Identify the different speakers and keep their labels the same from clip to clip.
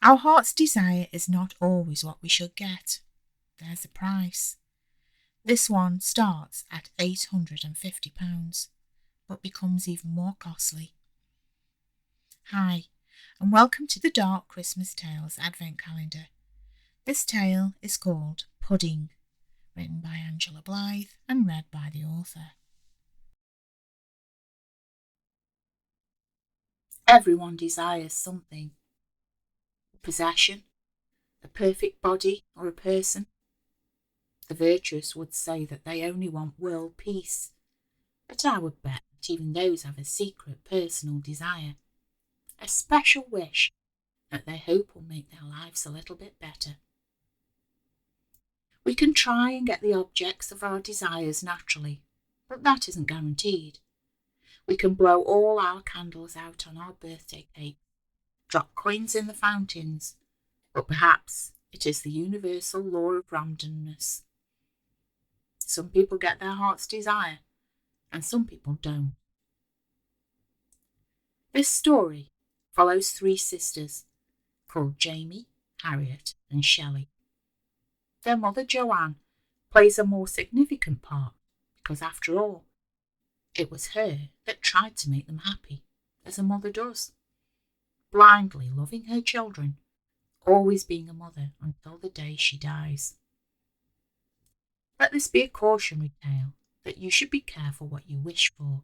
Speaker 1: Our heart's desire is not always what we should get. There's a price. This one starts at £850, but becomes even more costly. Hi, and welcome to the Dark Christmas Tales Advent Calendar. This tale is called Pudding, written by Angela Blythe and read by the author. Everyone desires something. A possession, a perfect body, or a person. The virtuous would say that they only want world peace, but I would bet that even those have a secret personal desire, a special wish that they hope will make their lives a little bit better. We can try and get the objects of our desires naturally, but that isn't guaranteed. We can blow all our candles out on our birthday cake, drop coins in the fountains, but perhaps it is the universal law of randomness. Some people get their heart's desire, and some people don't. This story follows three sisters called Jamie, Harriet, and Shelley. Their mother Joanne plays a more significant part because, after all, it was her that tried to make them happy, as a mother does, blindly loving her children, always being a mother until the day she dies. Let this be a cautionary tale that you should be careful what you wish for,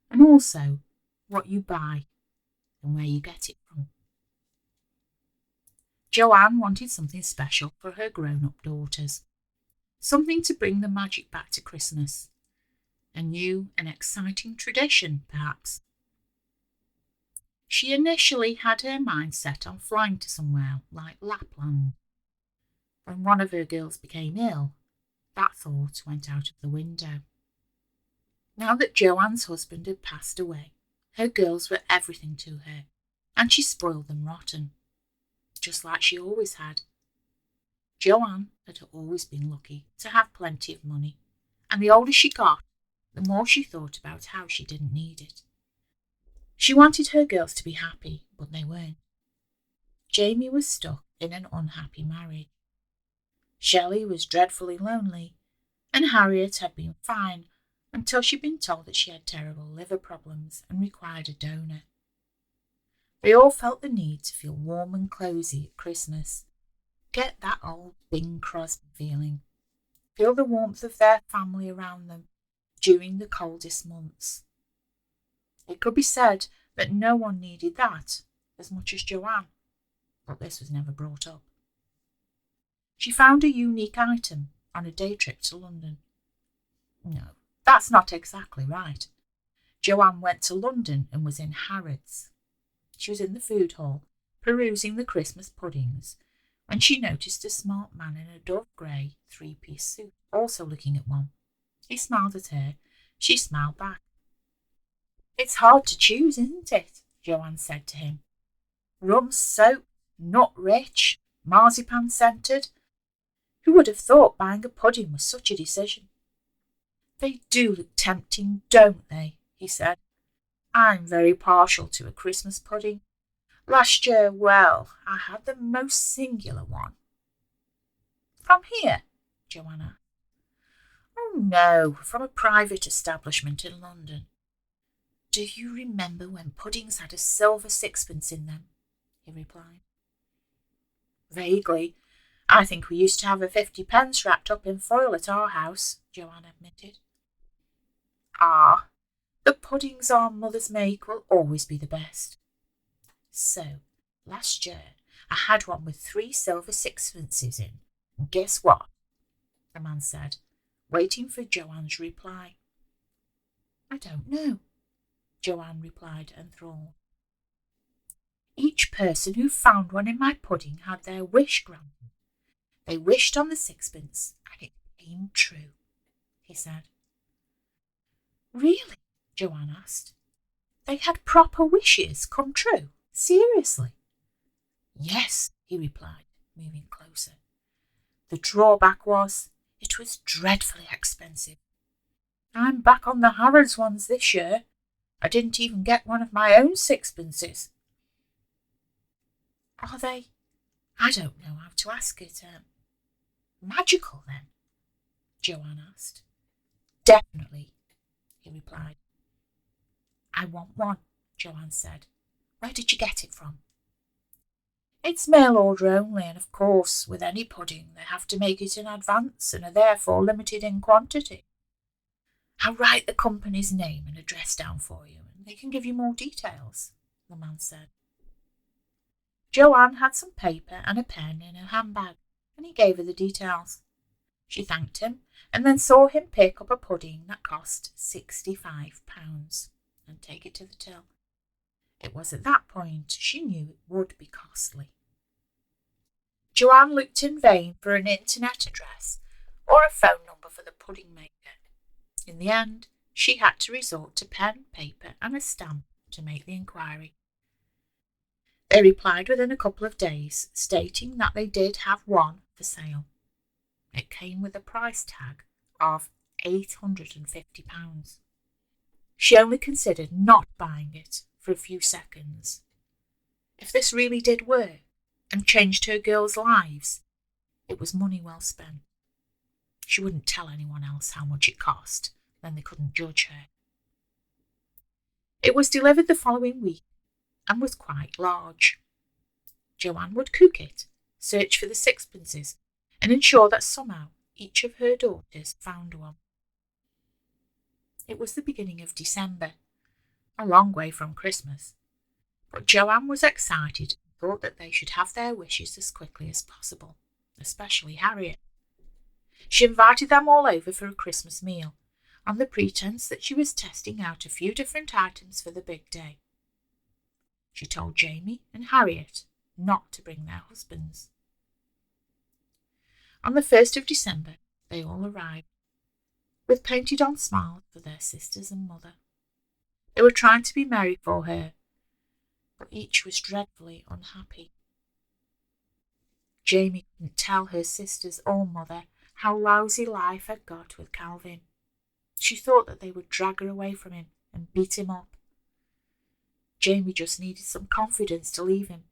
Speaker 1: and also what you buy and where you get it from. Joanne wanted something special for her grown-up daughters, something to bring the magic back to Christmas, a new and exciting tradition, perhaps. She initially had her mind set on flying to somewhere like Lapland. When one of her girls became ill, that thought went out of the window. Now that Joanne's husband had passed away, her girls were everything to her, and she spoiled them rotten, just like she always had. Joanne had always been lucky to have plenty of money, and the older she got, the more she thought about how she didn't need it. She wanted her girls to be happy, but they weren't. Jamie was stuck in an unhappy marriage. Shelley was dreadfully lonely, and Harriet had been fine until she'd been told that she had terrible liver problems and required a donor. They all felt the need to feel warm and cosy at Christmas, get that old Bing Crosby feeling, feel the warmth of their family around them during the coldest months. It could be said that no one needed that as much as Joanne, but this was never brought up. She found a unique item on a day trip to London. No, that's not exactly right. Joanne went to London and was in Harrods. She was in the food hall, perusing the Christmas puddings, when she noticed a smart man in a dove grey three-piece suit also looking at one. He smiled at her. She smiled back. "It's hard to choose, isn't it?" Joanne said to him. "Rum soap, nut rich, marzipan scented. Who would have thought buying a pudding was such a decision?" "They do look tempting, don't they?" he said. "I'm very partial to a Christmas pudding. Last year, well, I had the most singular one." "From here?" Joanne asked. "Oh, no, from a private establishment in London." "Do you remember when puddings had a silver sixpence in them?" he replied. "Vaguely. I think we used to have a 50p wrapped up in foil at our house," Joanne admitted. "Ah, the puddings our mothers make will always be the best. So, last year I had one with 3 silver sixpences in, and guess what?" the man said, waiting for Joanne's reply. "I don't know," Joanne replied, enthralled. "Each person who found one in my pudding had their wish granted. They wished on the sixpence, and it came true," he said. "Really?" Joanne asked. "They had proper wishes come true? Seriously?" "Yes," he replied, moving closer. "The drawback was it was dreadfully expensive. I'm back on the Harrods ones this year. I didn't even get one of my own sixpences." "Are they I don't know how to ask it. Magical, then? Joanne asked. Definitely, he replied. I want one, Joanne said. Where did you get it from? It's mail order only, and of course, with any pudding, they have to make it in advance and are therefore limited in quantity. I'll write the company's name and address down for you, and they can give you more details, the man said. Joanne had some paper and a pen in her handbag, and he gave her the details. She thanked him, and then saw him pick up a pudding that cost £65 and take it to the till. It was at that point she knew it would be costly. Joanne looked in vain for an internet address or a phone number for the pudding maker. In the end, she had to resort to pen, paper, and a stamp to make the inquiry. They replied within a couple of days, stating that they did have one for sale. It came with a price tag of £850. She only considered not buying it for a few seconds. If this really did work and changed her girls' lives, it was money well spent. She wouldn't tell anyone else how much it cost, then they couldn't judge her. It was delivered the following week and was quite large. Joanne would cook it, search for the sixpences, and ensure that somehow each of her daughters found one. It was the beginning of December, a long way from Christmas, but Joanne was excited and thought that they should have their wishes as quickly as possible, especially Harriet. She invited them all over for a Christmas meal, on the pretense that she was testing out a few different items for the big day. She told Jamie and Harriet not to bring their husbands. On the 1st of December, they all arrived, with painted-on smiles for their sisters and mother. They were trying to be merry for her, but each was dreadfully unhappy. Jamie couldn't tell her sisters or mother how lousy life had got with Calvin. She thought that they would drag her away from him and beat him up. Jamie just needed some confidence to leave him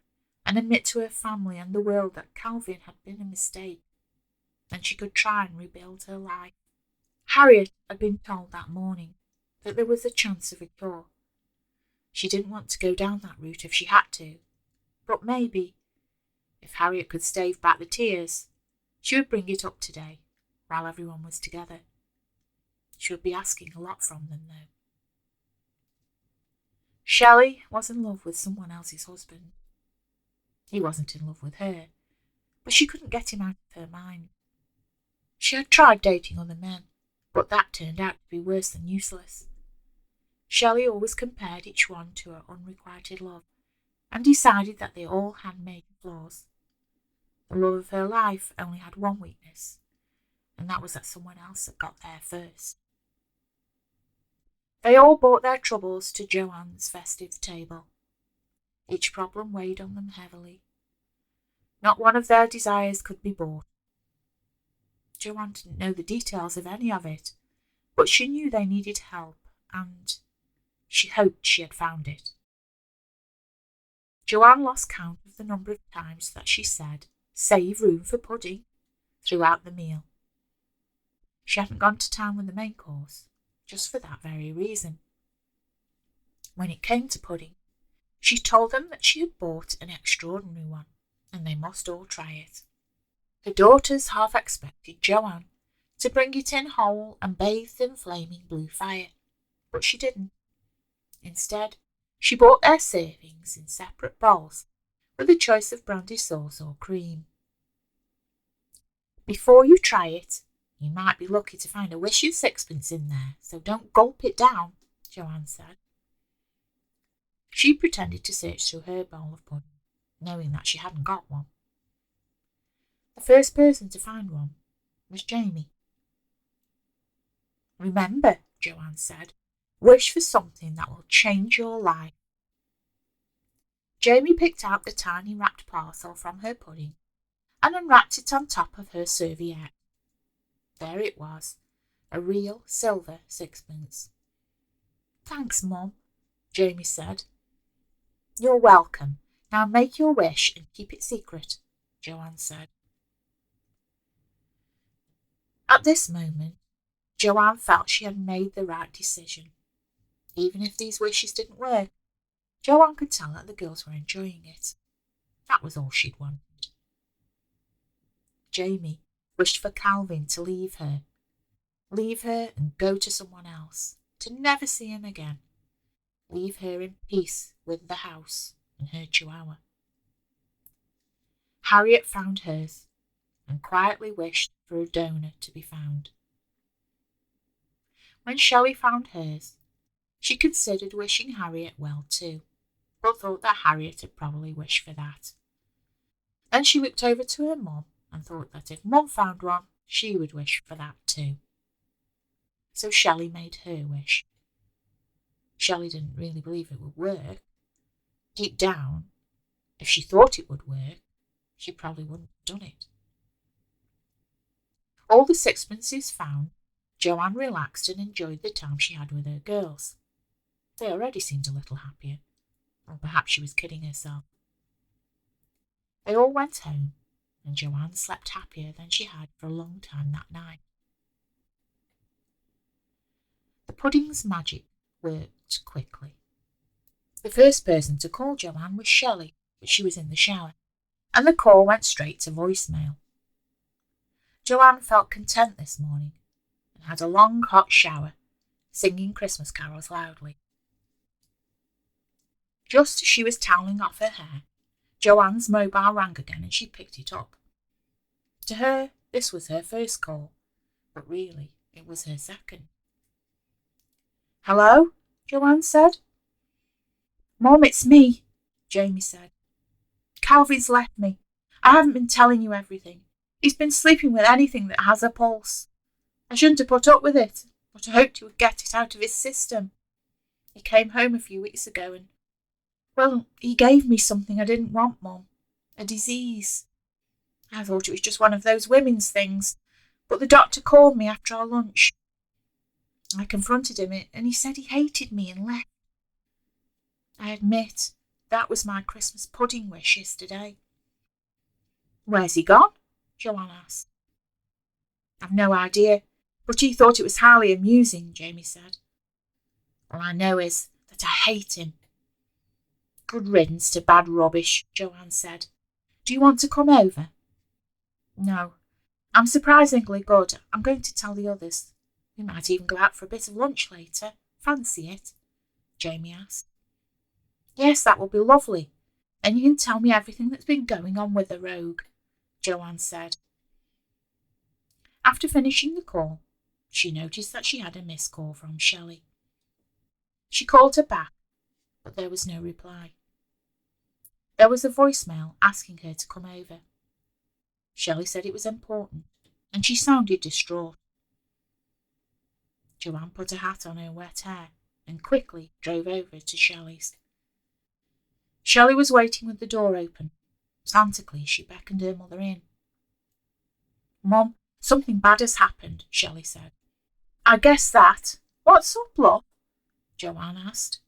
Speaker 1: and admit to her family and the world that Calvin had been a mistake. Then she could try and rebuild her life. Harriet had been told that morning that there was a chance of a cure. She didn't want to go down that route if she had to, but maybe, if Harriet could stave back the tears, she would bring it up today, while everyone was together. She would be asking a lot from them, though. Shelley was in love with someone else's husband. He wasn't in love with her, but she couldn't get him out of her mind. She had tried dating other men, but that turned out to be worse than useless. Shelley always compared each one to her unrequited love, and decided that they all had major flaws. The love of her life only had one weakness, and that was that someone else had got there first. They all brought their troubles to Joanne's festive table. Each problem weighed on them heavily. Not one of their desires could be bought. Joanne didn't know the details of any of it, but she knew they needed help, and she hoped she had found it. Joanne lost count of the number of times that she said, "Save room for pudding," throughout the meal. She hadn't gone to town with the main course, just for that very reason. When it came to pudding, she told them that she had bought an extraordinary one, and they must all try it. The daughters half expected Joanne to bring it in whole and bathed in flaming blue fire, but she didn't. Instead, she bought their servings in separate bowls, with a choice of brandy sauce or cream. "Before you try it, you might be lucky to find a wish you sixpence in there, so don't gulp it down," Joanne said. She pretended to search through her bowl of pudding, knowing that she hadn't got one. The first person to find one was Jamie. "Remember," Joanne said, "wish for something that will change your life." Jamie picked out the tiny wrapped parcel from her pudding and unwrapped it on top of her serviette. There it was, a real silver sixpence. "Thanks, Mum," Jamie said. "You're welcome. Now make your wish and keep it secret," Joanne said. At this moment, Joanne felt she had made the right decision. Even if these wishes didn't work, Joanne could tell that the girls were enjoying it. That was all she'd wanted. Jamie wished for Calvin to leave her and go to someone else, to never see him again. Leave her in peace with the house and her chihuahua. Harriet found hers and quietly wished for a donor to be found. When Shelley found hers, she considered wishing Harriet well too, but thought that Harriet had probably wished for that. Then she looked over to her mum and thought that if Mum found one, she would wish for that too. So Shelley made her wish. Shelley didn't really believe it would work. Deep down, if she thought it would work, she probably wouldn't have done it. All the sixpences found, Joanne relaxed and enjoyed the time she had with her girls. They already seemed a little happier, or perhaps she was kidding herself. They all went home, and Joanne slept happier than she had for a long time that night. The pudding's magic worked quickly. The first person to call Joanne was Shelley, but she was in the shower, and the call went straight to voicemail. Joanne felt content this morning and had a long hot shower, singing Christmas carols loudly. Just as she was toweling off her hair, Joanne's mobile rang again and she picked it up. To her, this was her first call, but really it was her second. "Hello?" Joanne said. "Mum, it's me," Jamie said. "Calvin's left me. I haven't been telling you everything. He's been sleeping with anything that has a pulse. I shouldn't have put up with it, but I hoped he would get it out of his system. He came home a few weeks ago and, well, he gave me something I didn't want, Mum. A disease. I thought it was just one of those women's things, but the doctor called me after our lunch. I confronted him and he said he hated me and left. I admit that was my Christmas pudding wish yesterday." "Where's he gone?" Joanne asked. "I've no idea, but he thought it was highly amusing," Jamie said. "All I know is that I hate him." "Good riddance to bad rubbish," Joanne said. "Do you want to come over?" "No, I'm surprisingly good. I'm going to tell the others. We might even go out for a bit of lunch later. Fancy it?" Jamie asked. "Yes, that will be lovely. And you can tell me everything that's been going on with the rogue," Joanne said. After finishing the call, she noticed that she had a missed call from Shelley. She called her back, but there was no reply. There was a voicemail asking her to come over. Shelley said it was important, and she sounded distraught. Joanne put a hat on her wet hair and quickly drove over to Shelley's. Shelley was waiting with the door open. Frantically, she beckoned her mother in. "Mum, something bad has happened," Shelley said. "I guess that. What's up, love?" Joanne asked.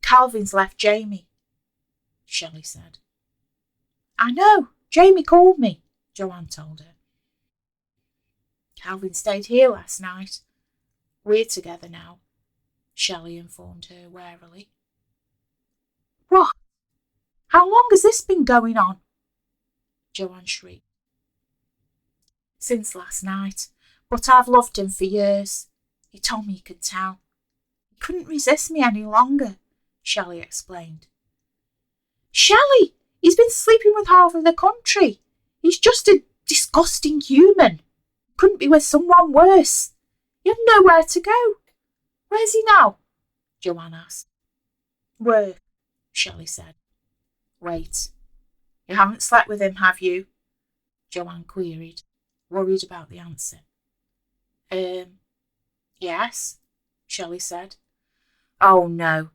Speaker 1: "Calvin's left Jamie," Shelley said. "I know. Jamie called me," Joanne told her. "Calvin stayed here last night. We're together now," Shelley informed her warily. "What? How long has this been going on?" Joanne shrieked. "Since last night, but I've loved him for years. He told me he could tell. He couldn't resist me any longer," Shelley explained. "Shelley, he's been sleeping with half of the country. He's just a disgusting human. Couldn't be with someone worse. You have nowhere to go. Where's he now?" Joanne asked. "Work," Shelley said. "Wait, you haven't slept with him, have you?" Joanne queried, worried about the answer. Yes," Shelley said. "Oh no,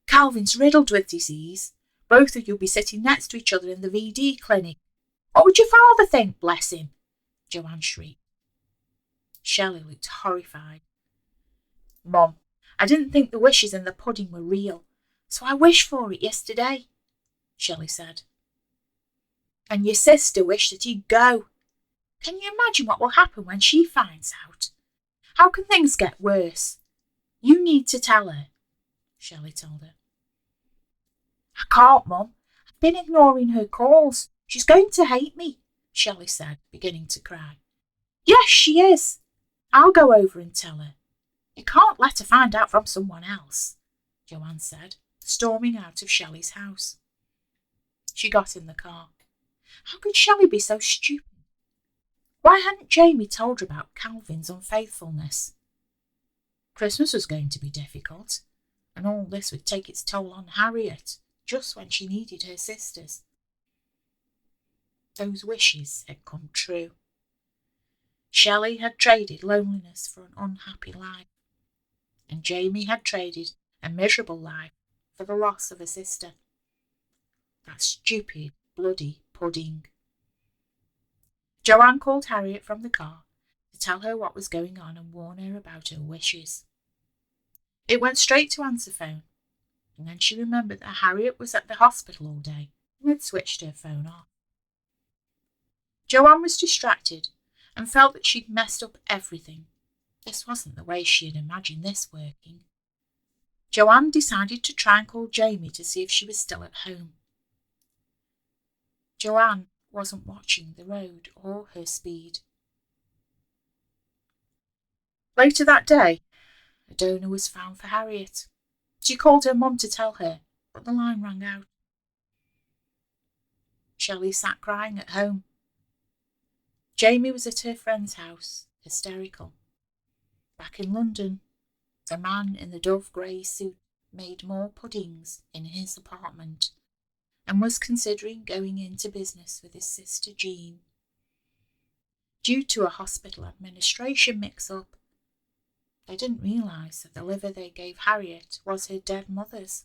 Speaker 1: Calvin's riddled with disease. Both of you'll be sitting next to each other in the VD clinic. What would your father think, bless him?" Joanne shrieked. Shelley looked horrified. "Mum, I didn't think the wishes in the pudding were real, so I wished for it yesterday," Shelley said. And your sister wished that he'd go. Can you imagine what will happen when she finds out? How can things get worse? You need to tell her, Shelley told her. I can't, Mum. I've been ignoring her calls. She's going to hate me, Shelley said, beginning to cry. Yes, she is. I'll go over and tell her. You can't let her find out from someone else, Joanne said, storming out of Shelley's house. She got in the car. How could Shelley be so stupid? Why hadn't Jamie told her about Calvin's unfaithfulness? Christmas was going to be difficult, and all this would take its toll on Harriet, just when she needed her sisters. Those wishes had come true. Shelley had traded loneliness for an unhappy life, and Jamie had traded a miserable life for the loss of a sister. That stupid, bloody pudding. Joanne called Harriet from the car to tell her what was going on and warn her about her wishes. It went straight to answer phone, and then she remembered that Harriet was at the hospital all day and had switched her phone off. Joanne was distracted and felt that she'd messed up everything. This wasn't the way she had imagined this working. Joanne decided to try and call Jamie to see if she was still at home. Joanne wasn't watching the road or her speed. Later that day, a donor was found for Harriet. She called her mum to tell her, but the line rang out. Shelley sat crying at home. Jamie was at her friend's house, hysterical. Back in London, the man in the dove grey suit made more puddings in his apartment and was considering going into business with his sister Jean. Due to a hospital administration mix-up, they didn't realise that the liver they gave Harriet was her dead mother's.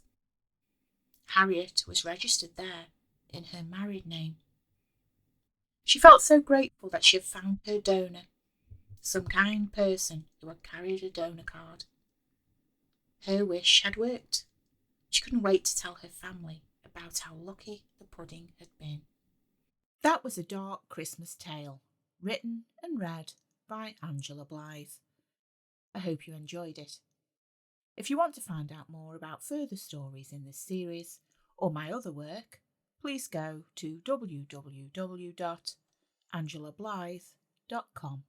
Speaker 1: Harriet was registered there in her married name. She felt so grateful that she had found her donor, some kind person who had carried a donor card. Her wish had worked. She couldn't wait to tell her family about how lucky the pudding had been. That was A Dark Christmas Tale, written and read by Angela Blythe. I hope you enjoyed it. If you want to find out more about further stories in this series or my other work, please go to www.angelablythe.com.